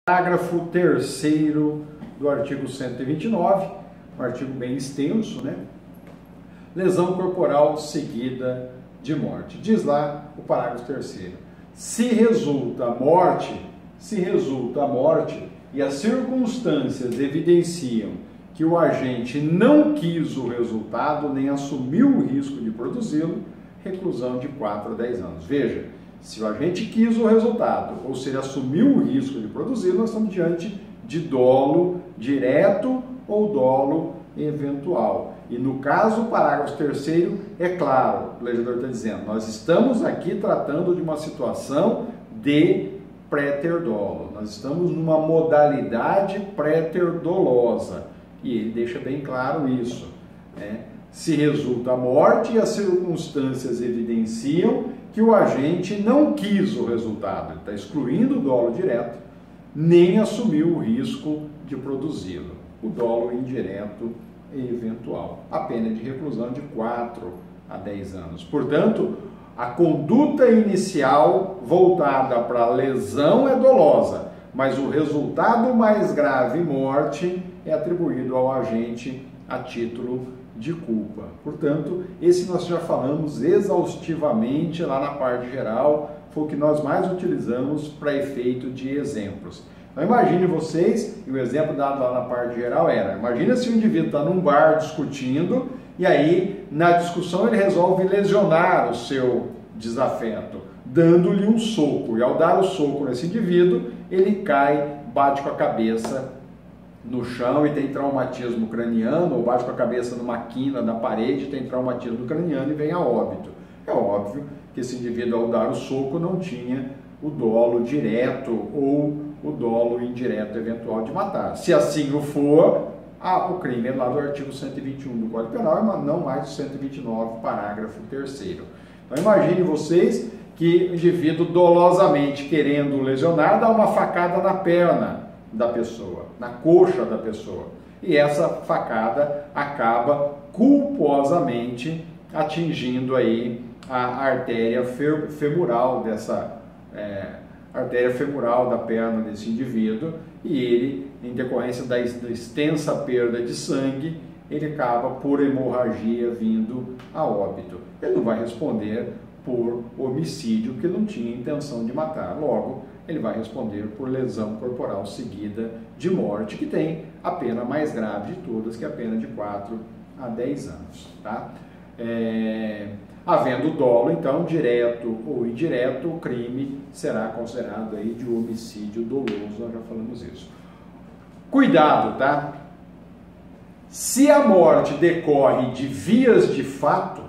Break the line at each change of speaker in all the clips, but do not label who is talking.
Parágrafo 3º do artigo 129, um artigo bem extenso, né? Lesão corporal seguida de morte. Diz lá o parágrafo 3º. Se resulta a morte e as circunstâncias evidenciam que o agente não quis o resultado nem assumiu o risco de produzi-lo, reclusão de 4 a 10 anos. Veja, se o agente quis o resultado, ou se ele assumiu o risco de produzi-lo, nós estamos diante de dolo direto ou dolo eventual. E no caso, o parágrafo 3º, é claro, o legislador está dizendo, nós estamos aqui tratando de uma situação de pré-ter-dolo. Nós estamos numa modalidade pré-ter-dolosa. E ele deixa bem claro isso, né? Se resulta a morte e as circunstâncias evidenciam que o agente não quis o resultado, ele está excluindo o dolo direto, nem assumiu o risco de produzi-lo. O dolo indireto e eventual. A pena de reclusão de 4 a 10 anos. Portanto, a conduta inicial voltada para a lesão é dolosa, mas o resultado mais grave, morte, é atribuído ao agente a título de culpa. Portanto, esse nós já falamos exaustivamente lá na parte geral, foi o que nós mais utilizamos para efeito de exemplos. Então imagine vocês, e o exemplo dado lá na parte geral era, imagina se o indivíduo está num bar discutindo, e aí na discussão ele resolve lesionar o seu desafeto, dando-lhe um soco, e ao dar o soco nesse indivíduo, ele cai, bate com a cabeça no chão e tem traumatismo craniano, ou bate com a cabeça numa quina da parede, tem traumatismo craniano e vem a óbito. É óbvio que esse indivíduo, ao dar o soco, não tinha o dolo direto ou o dolo indireto eventual de matar. Se assim o for, o crime é lá do artigo 121 do Código Penal, mas não mais do 129, parágrafo 3º. Então imagine vocês que o indivíduo dolosamente querendo lesionar dá uma facada na perna da pessoa, na coxa da pessoa. E essa facada acaba culposamente atingindo aí a artéria femoral artéria femoral da perna desse indivíduo, e ele, em decorrência da extensa perda de sangue, ele acaba por hemorragia vindo a óbito. Ele não vai responder por homicídio, porque não tinha intenção de matar. Logo, ele vai responder por lesão corporal seguida de morte, que tem a pena mais grave de todas, que é a pena de 4 a 10 anos. Tá? Havendo dolo, então, direto ou indireto, o crime será considerado aí de homicídio doloso, nós já falamos isso. Cuidado, tá? Se a morte decorre de vias de fato,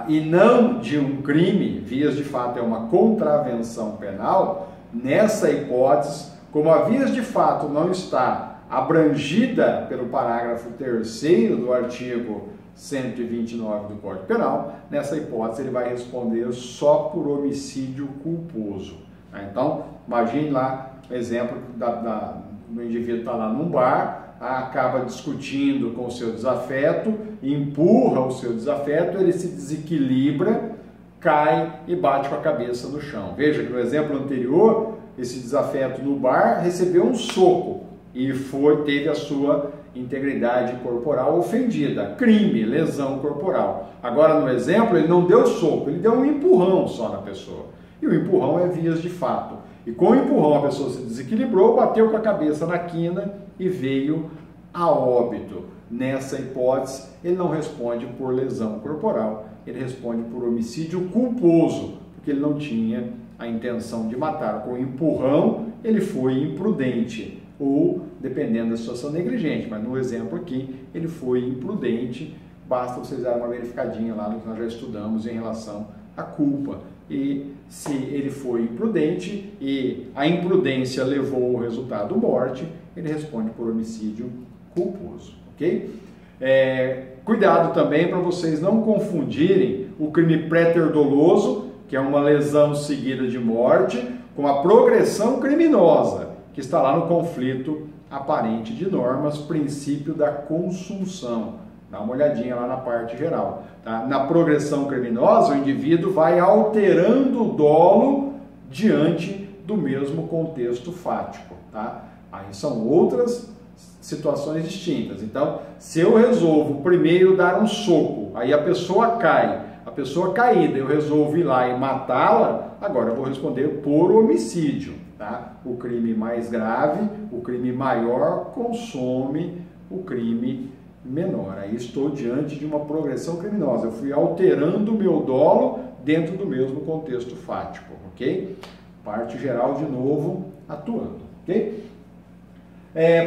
e não de um crime, vias de fato é uma contravenção penal, nessa hipótese, como a vias de fato não está abrangida pelo parágrafo 3º do artigo 129 do Código Penal, nessa hipótese ele vai responder só por homicídio culposo. Então, imagine lá o exemplo do indivíduo está lá num bar, acaba discutindo com o seu desafeto, empurra o seu desafeto, ele se desequilibra, cai e bate com a cabeça no chão. Veja que no exemplo anterior, esse desafeto no bar recebeu um soco e teve a sua integridade corporal ofendida, crime, lesão corporal. Agora no exemplo ele não deu soco, ele deu um empurrão só na pessoa. E o empurrão é vias de fato. E com o empurrão a pessoa se desequilibrou, bateu com a cabeça na quina e veio a óbito. Nessa hipótese, ele não responde por lesão corporal, ele responde por homicídio culposo, porque ele não tinha a intenção de matar. Com o empurrão, ele foi imprudente, ou, dependendo da situação, negligente. Mas no exemplo aqui, ele foi imprudente. Basta vocês darem uma verificadinha lá no que nós já estudamos em relação à culpa. E se ele foi imprudente e a imprudência levou ao resultado morte, ele responde por homicídio culposo, ok? Cuidado também para vocês não confundirem o crime pré-ter-doloso, que é uma lesão seguida de morte, com a progressão criminosa, que está lá no conflito aparente de normas, princípio da consunção. Dá uma olhadinha lá na parte geral. Tá? Na progressão criminosa, o indivíduo vai alterando o dolo diante do mesmo contexto fático. tá? Aí são outras situações distintas. Então, se eu resolvo primeiro dar um soco, aí a pessoa cai, a pessoa caída, eu resolvo ir lá e matá-la, agora eu vou responder por homicídio, tá? O crime mais grave, o crime maior consome o crime menor. Aí estou diante de uma progressão criminosa. Eu fui alterando o meu dolo dentro do mesmo contexto fático, ok? Parte geral de novo atuando, ok?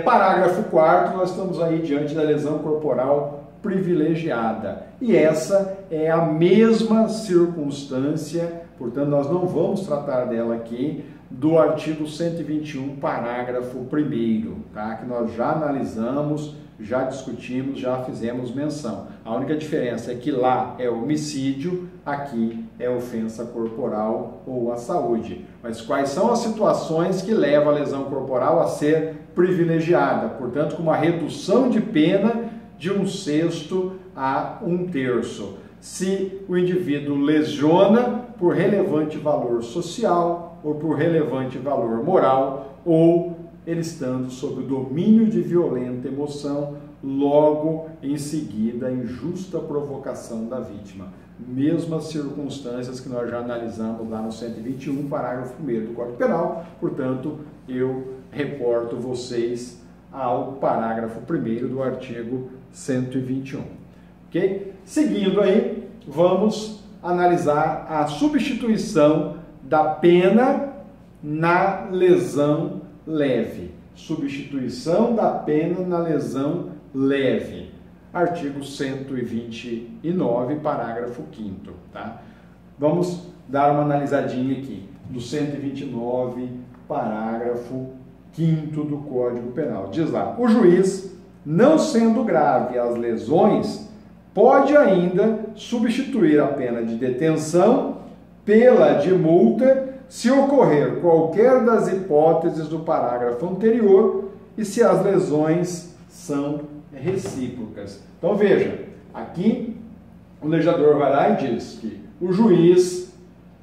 Parágrafo 4º, nós estamos aí diante da lesão corporal privilegiada. E essa é a mesma circunstância, portanto nós não vamos tratar dela aqui, do artigo 121, parágrafo 1º, tá? Que nós já analisamos, já discutimos, já fizemos menção. A única diferença é que lá é homicídio, aqui é ofensa corporal ou à saúde. Mas quais são as situações que levam a lesão corporal a ser privilegiada? Portanto, com uma redução de pena de 1/6 a 1/3. Se o indivíduo lesiona por relevante valor social ou por relevante valor moral, ou ele estando sob o domínio de violenta emoção, logo em seguida, injusta provocação da vítima. Mesmas circunstâncias que nós já analisamos lá no 121, parágrafo 1º do Código Penal, portanto, eu reporto vocês ao parágrafo 1º do artigo 121. Ok? Seguindo aí, vamos analisar a substituição da pena na lesão leve. Substituição da pena na lesão leve. Artigo 129, parágrafo 5º, tá? Vamos dar uma analisadinha aqui do 129, parágrafo 5º do Código Penal. Diz lá: o juiz, não sendo grave as lesões, pode ainda substituir a pena de detenção pela de multa se ocorrer qualquer das hipóteses do parágrafo anterior e se as lesões são recíprocas. Então veja, aqui o legislador vai lá e diz que o juiz,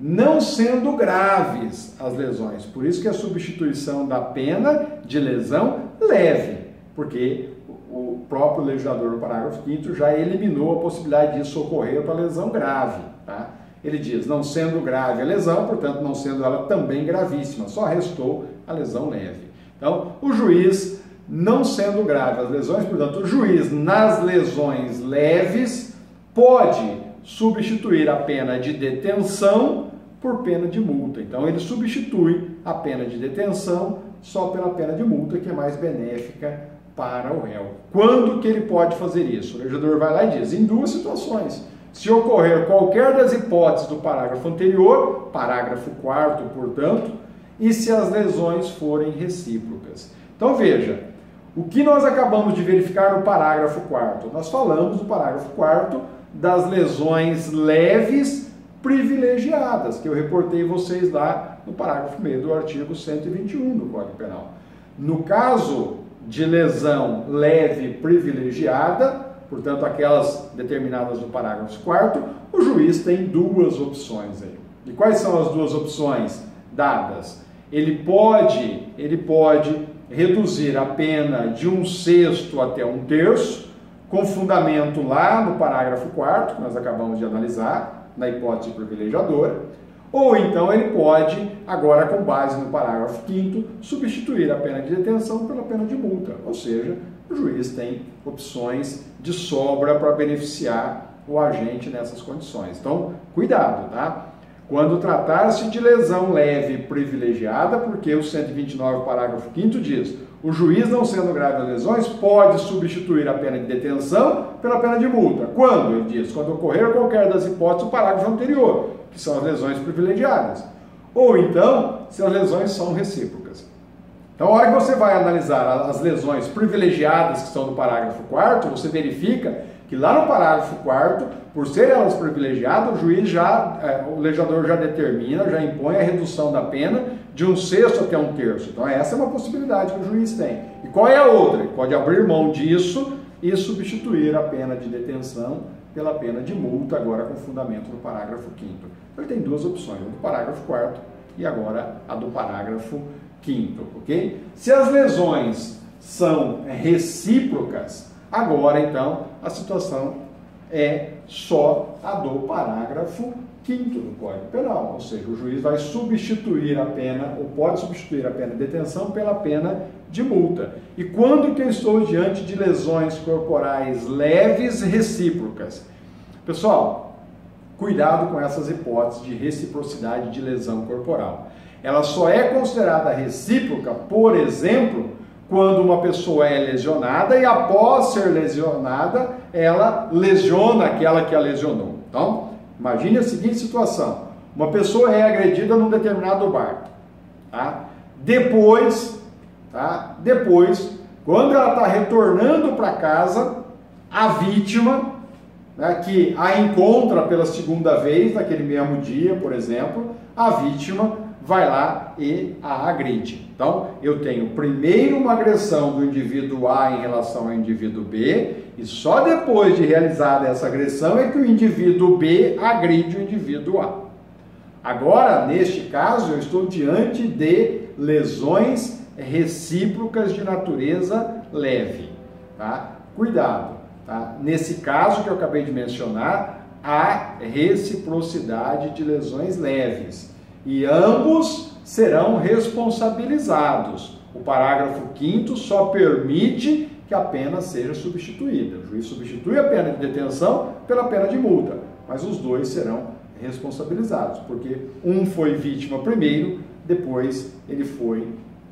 não sendo graves as lesões, por isso que a substituição da pena de lesão leve, porque o próprio legislador no parágrafo 5º já eliminou a possibilidade disso ocorrer para lesão grave, tá? Ele diz, não sendo grave a lesão, portanto, não sendo ela também gravíssima, só restou a lesão leve. Então, o juiz, não sendo grave as lesões, portanto, o juiz, nas lesões leves, pode substituir a pena de detenção por pena de multa. Então, ele substitui a pena de detenção só pela pena de multa, que é mais benéfica para o réu. Quando que ele pode fazer isso? O legislador vai lá e diz, em duas situações. Se ocorrer qualquer das hipóteses do parágrafo anterior, parágrafo 4º, portanto, e se as lesões forem recíprocas. Então veja, o que nós acabamos de verificar no parágrafo 4º? Nós falamos no parágrafo 4º das lesões leves privilegiadas, que eu reportei vocês lá no parágrafo 1º do artigo 121 do Código Penal. No caso de lesão leve privilegiada, portanto, aquelas determinadas no parágrafo 4º, o juiz tem duas opções aí. E quais são as duas opções dadas? Ele pode reduzir a pena de 1/6 até 1/3, com fundamento lá no parágrafo 4º, que nós acabamos de analisar, na hipótese privilegiadora, ou então ele pode, agora com base no parágrafo 5º, substituir a pena de detenção pela pena de multa, ou seja, o juiz tem opções de sobra para beneficiar o agente nessas condições. Então, cuidado, tá? Quando tratar-se de lesão leve privilegiada, porque o 129, parágrafo 5º diz, o juiz, não sendo grave as lesões, pode substituir a pena de detenção pela pena de multa. Quando? Ele diz, quando ocorrer qualquer das hipóteses do parágrafo anterior, que são as lesões privilegiadas. Ou então, se as lesões são recíprocas. Então, a hora que você vai analisar as lesões privilegiadas que estão no parágrafo 4º, você verifica que lá no parágrafo 4º, por serem elas privilegiadas, o legislador já determina, já impõe a redução da pena de 1/6 até 1/3. Então, essa é uma possibilidade que o juiz tem. E qual é a outra? Ele pode abrir mão disso e substituir a pena de detenção pela pena de multa, agora com fundamento no parágrafo 5º. Então, ele tem duas opções, a do parágrafo 4º e agora a do parágrafo 5º, ok? Se as lesões são recíprocas, agora então a situação é só a do parágrafo 5º do Código Penal, ou seja, o juiz vai substituir a pena, ou pode substituir a pena de detenção pela pena de multa. E quando que eu estou diante de lesões corporais leves recíprocas? Pessoal, cuidado com essas hipóteses de reciprocidade de lesão corporal. Ela só é considerada recíproca, por exemplo, quando uma pessoa é lesionada e após ser lesionada, ela lesiona aquela que a lesionou. Então, imagine a seguinte situação: uma pessoa é agredida num determinado bar, tá? Depois, quando ela está retornando para casa, a vítima, né, que a encontra pela segunda vez, naquele mesmo dia, por exemplo, a vítima vai lá e a agride. Então, eu tenho primeiro uma agressão do indivíduo A em relação ao indivíduo B, e só depois de realizada essa agressão é que o indivíduo B agride o indivíduo A. Agora, neste caso, eu estou diante de lesões recíprocas de natureza leve, tá? Cuidado, tá? Nesse caso que eu acabei de mencionar, há reciprocidade de lesões leves e ambos serão responsabilizados. O parágrafo 5º só permite que a pena seja substituída. O juiz substitui a pena de detenção pela pena de multa, mas os dois serão responsabilizados, porque um foi vítima primeiro, depois ele foi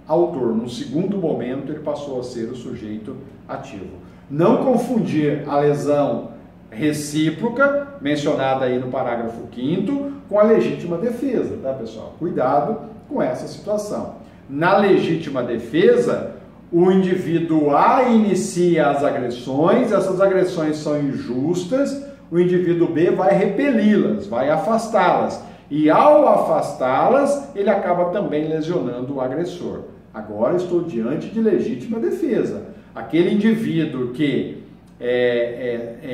autor. No segundo momento, ele passou a ser o sujeito ativo. Não confundir a lesão recíproca, mencionada aí no parágrafo 5º, com a legítima defesa, tá, pessoal? Cuidado com essa situação. Na legítima defesa, o indivíduo A inicia as agressões, essas agressões são injustas, o indivíduo B vai repeli-las, vai afastá-las. E ao afastá-las, ele acaba também lesionando o agressor. Agora estou diante de legítima defesa. Aquele indivíduo que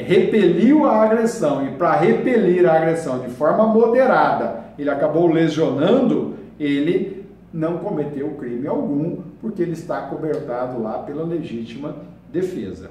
repeliu a agressão e para repelir a agressão de forma moderada, ele acabou lesionando, ele não cometeu crime algum, porque ele está cobertado lá pela legítima defesa.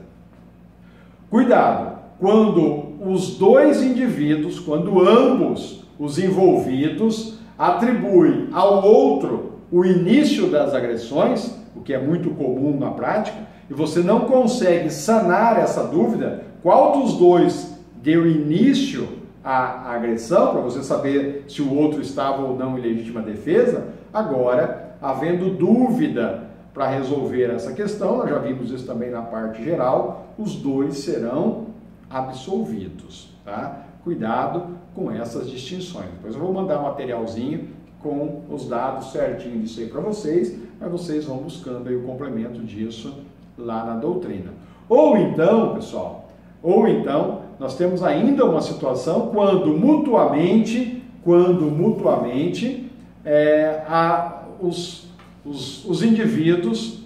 Cuidado, quando os dois indivíduos, quando ambos os envolvidos atribuem ao outro o início das agressões, o que é muito comum na prática, e você não consegue sanar essa dúvida, qual dos dois deu início à agressão, para você saber se o outro estava ou não em legítima defesa, agora, havendo dúvida para resolver essa questão, nós já vimos isso também na parte geral, os dois serão absolvidos, tá? Cuidado com essas distinções. Depois eu vou mandar um materialzinho com os dados certinho disso aí para vocês, mas vocês vão buscando aí o complemento disso lá na doutrina. Ou então, pessoal, nós temos ainda uma situação quando mutuamente os indivíduos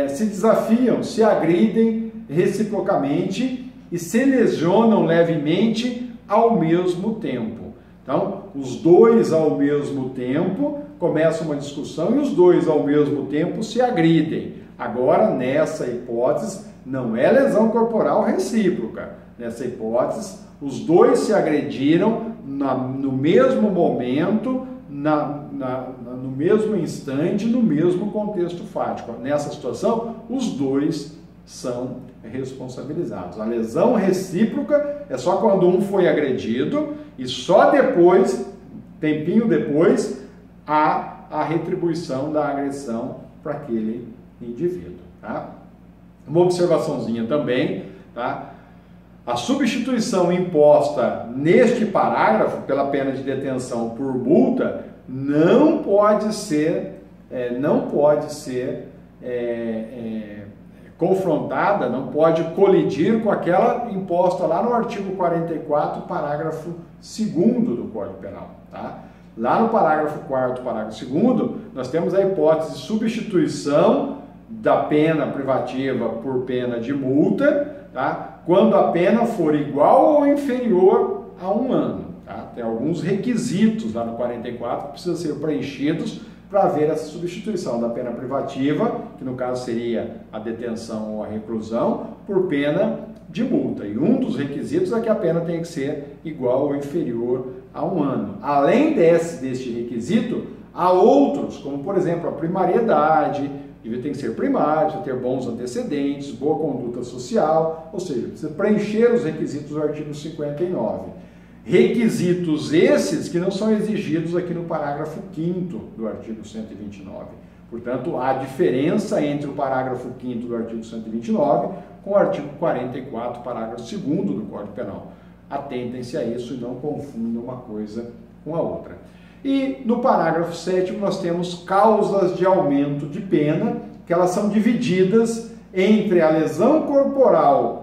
se desafiam, se agridem reciprocamente e se lesionam levemente ao mesmo tempo. Então, os dois ao mesmo tempo começam uma discussão e os dois ao mesmo tempo se agridem. Agora, nessa hipótese, não é lesão corporal recíproca. Nessa hipótese, os dois se agrediram no mesmo momento, no mesmo instante, no mesmo contexto fático. Nessa situação, os dois são responsabilizados. A lesão recíproca é só quando um foi agredido e só depois, tempinho depois, há a retribuição da agressão para aquele indivíduo, tá? Uma observaçãozinha também, tá? A substituição imposta neste parágrafo pela pena de detenção por multa não pode ser confrontada, não pode colidir com aquela imposta lá no artigo 44, parágrafo 2º do Código Penal, tá? Lá no parágrafo 4º, parágrafo 2º, nós temos a hipótese de substituição da pena privativa por pena de multa, tá? Quando a pena for igual ou inferior a 1 ano. Tá? Tem alguns requisitos lá no 44 que precisam ser preenchidos para haver essa substituição da pena privativa, que no caso seria a detenção ou a reclusão, por pena de multa. E um dos requisitos é que a pena tem que ser igual ou inferior a 1 ano. Além deste requisito, há outros, como por exemplo a primariedade, tem que ser primário, precisa ter bons antecedentes, boa conduta social, ou seja, precisa preencher os requisitos do artigo 59. Requisitos esses que não são exigidos aqui no parágrafo 5º do artigo 129. Portanto, há diferença entre o parágrafo 5º do artigo 129 com o artigo 44, parágrafo 2º do Código Penal. Atentem-se a isso e não confundam uma coisa com a outra. E no parágrafo 7º nós temos causas de aumento de pena, que elas são divididas entre a lesão corporal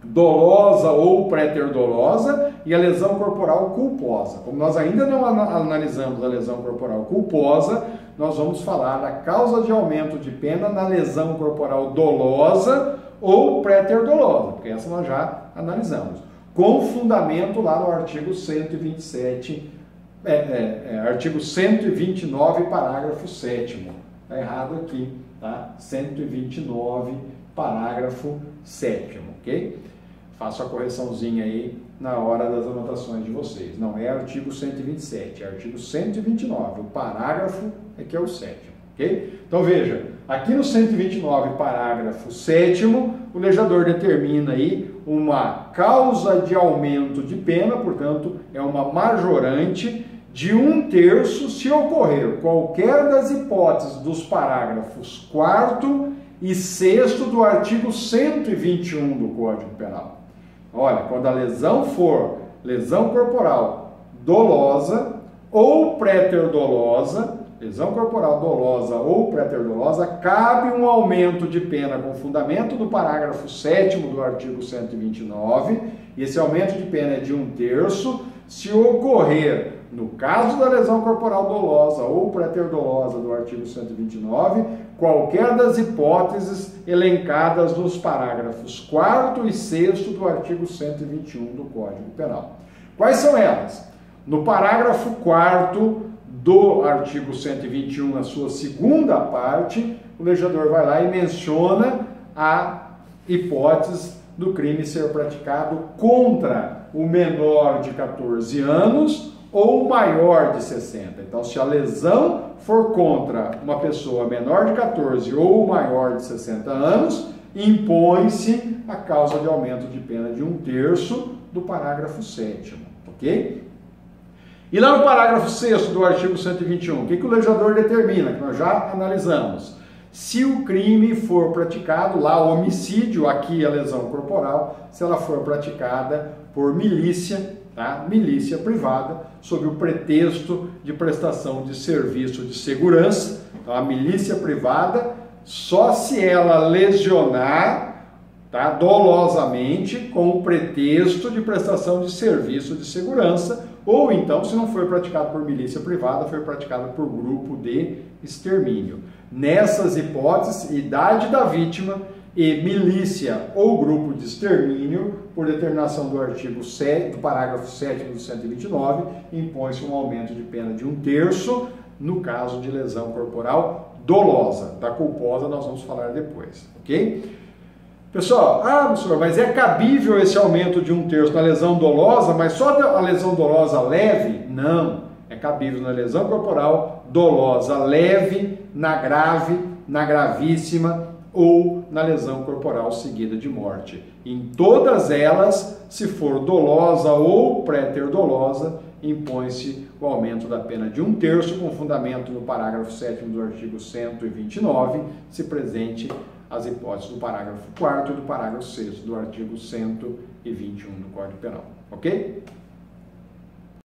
dolosa ou préter-dolosa e a lesão corporal culposa. Como nós ainda não analisamos a lesão corporal culposa, nós vamos falar da causa de aumento de pena na lesão corporal dolosa ou préter-dolosa, porque essa nós já analisamos, com fundamento lá no artigo 127, artigo 129, parágrafo 7º. Está errado aqui, tá? 129, parágrafo 7º, ok? Faço a correçãozinha aí na hora das anotações de vocês. Não é artigo 127, é artigo 129. O parágrafo é que é o 7º, ok? Então veja, aqui no 129, parágrafo 7º, o legislador determina aí uma causa de aumento de pena, portanto, é uma majorante de 1/3 se ocorrer qualquer das hipóteses dos parágrafos 4º e 6º do artigo 121 do Código Penal. Olha, quando a lesão for lesão corporal dolosa ou préter-dolosa, lesão corporal dolosa ou préter-dolosa, cabe um aumento de pena com fundamento do parágrafo 7º do artigo 129, e esse aumento de pena é de 1/3 se ocorrer, no caso da lesão corporal dolosa ou préter-dolosa do artigo 129, qualquer das hipóteses elencadas nos parágrafos 4º e 6º do artigo 121 do Código Penal. Quais são elas? No parágrafo 4º do artigo 121, na sua segunda parte, o legislador vai lá e menciona a hipótese do crime ser praticado contra o menor de 14 anos ou maior de 60. Então, se a lesão for contra uma pessoa menor de 14 ou maior de 60 anos, impõe-se a causa de aumento de pena de 1/3 do parágrafo 7º, ok? E lá no parágrafo 6º do artigo 121, o que o legislador determina, que nós já analisamos? Se o crime for praticado, lá o homicídio, aqui a lesão corporal, se ela for praticada por milícia, tá? Milícia privada, sob o pretexto de prestação de serviço de segurança. Então, a milícia privada, só se ela lesionar, tá? Dolosamente, com o pretexto de prestação de serviço de segurança, ou então, se não foi praticado por milícia privada, foi praticado por grupo de extermínio. Nessas hipóteses, idade da vítima e milícia ou grupo de extermínio, por determinação do artigo 7, do parágrafo 7º do 129, impõe-se um aumento de pena de 1/3 no caso de lesão corporal dolosa. Da culposa nós vamos falar depois, ok? Pessoal, professor, mas é cabível esse aumento de 1/3 na lesão dolosa, mas só a lesão dolosa leve? Não, é cabível na lesão corporal dolosa leve, na grave, na gravíssima ou na lesão corporal seguida de morte. Em todas elas, se for dolosa ou préter-dolosa, impõe-se o aumento da pena de 1/3 com fundamento no parágrafo 7º do artigo 129, se presente as hipóteses do parágrafo 4º e do parágrafo 6º do artigo 121 do Código Penal. Ok?